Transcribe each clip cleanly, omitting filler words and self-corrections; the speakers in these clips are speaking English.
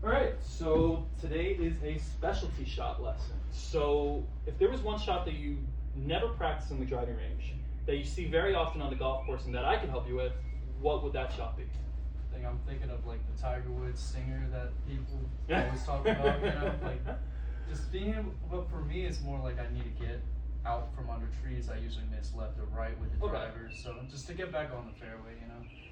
All right, so today is a specialty shot lesson. So if there was one shot that you never practice in the driving range, that you see very often on the golf course and that I can help you with, what would that shot be? I think I'm thinking of like the Tiger Woods singer that people always talk about, like just being able, but for me it's more like I need to get out from under trees. I usually miss left or right with the Okay. driver, so just to get back on the fairway,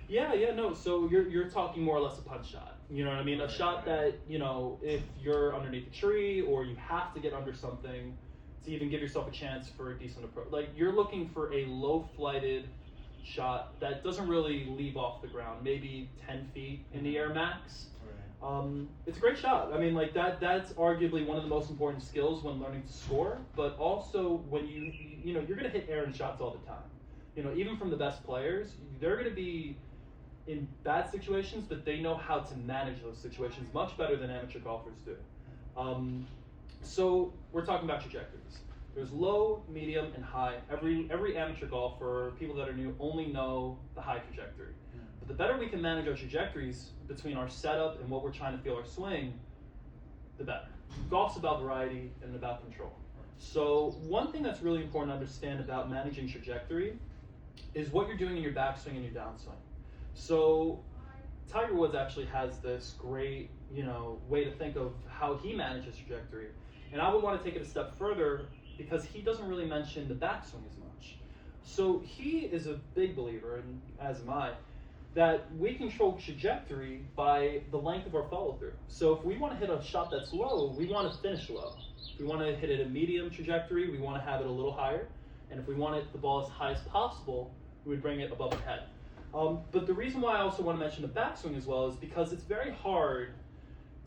Yeah, no. So you're talking more or less a punch shot. You know what I mean? A Right, shot right. that, if you're underneath a tree or you have to get under something to even give yourself a chance for a decent approach. Like you're looking for a low flighted shot that doesn't really leave off the ground, maybe 10 feet in the air max. Right. It's a great shot. I mean, like that's arguably one of the most important skills when learning to score, but also when you're going to hit errant shots all the time. Even from the best players, they're going to be in bad situations, but they know how to manage those situations much better than amateur golfers do. So we're talking about trajectories. There's low, medium, and high. Every amateur golfer, people that are new, only know the high trajectory. But the better we can manage our trajectories between our setup and what we're trying to feel our swing, the better. Golf's about variety and about control. So one thing that's really important to understand about managing trajectory is what you're doing in your backswing and your downswing. So Tiger Woods actually has this great, way to think of how he manages trajectory. And I would want to take it a step further because he doesn't really mention the backswing as much. So he is a big believer, and as am I, that we control trajectory by the length of our follow through. So if we want to hit a shot that's low, we want to finish low. If we want to hit it a medium trajectory, we want to have it a little higher. And if we want the ball as high as possible, we would bring it above the head. But the reason why I also want to mention the backswing as well is because it's very hard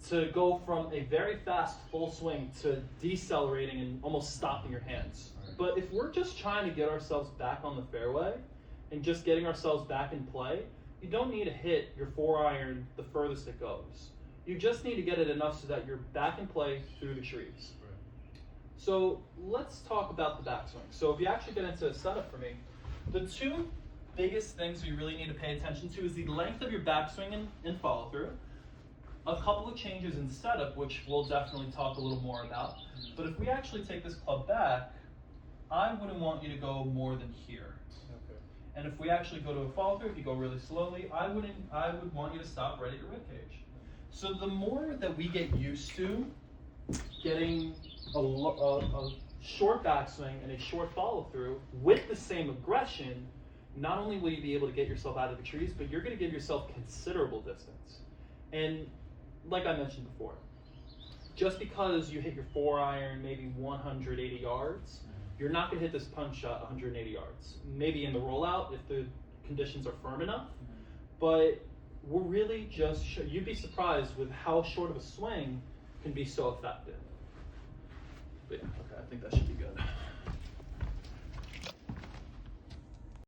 to go from a very fast full swing to decelerating and almost stopping your hands. Right. But if we're just trying to get ourselves back on the fairway and just getting ourselves back in play, you don't need to hit your 4-iron the furthest it goes. You just need to get it enough so that you're back in play through the trees. Right. So let's talk about the backswing. So if you actually get into a setup for me, the two biggest things you really need to pay attention to is the length of your backswing and follow through. A couple of changes in setup, which we'll definitely talk a little more about. But if we actually take this club back, I wouldn't want you to go more than here. Okay. And if we actually go to a follow through, if you go really slowly, I would want you to stop right at your ribcage. So the more that we get used to getting a short backswing and a short follow through with the same aggression, not only will you be able to get yourself out of the trees, but you're going to give yourself considerable distance. And like I mentioned before, just because you hit your 4-iron maybe 180 yards, you're not going to hit this punch shot 180 yards. Maybe in the rollout if the conditions are firm enough, but we're really just, you'd be surprised with how short of a swing can be so effective. But yeah, okay, I think that should be good.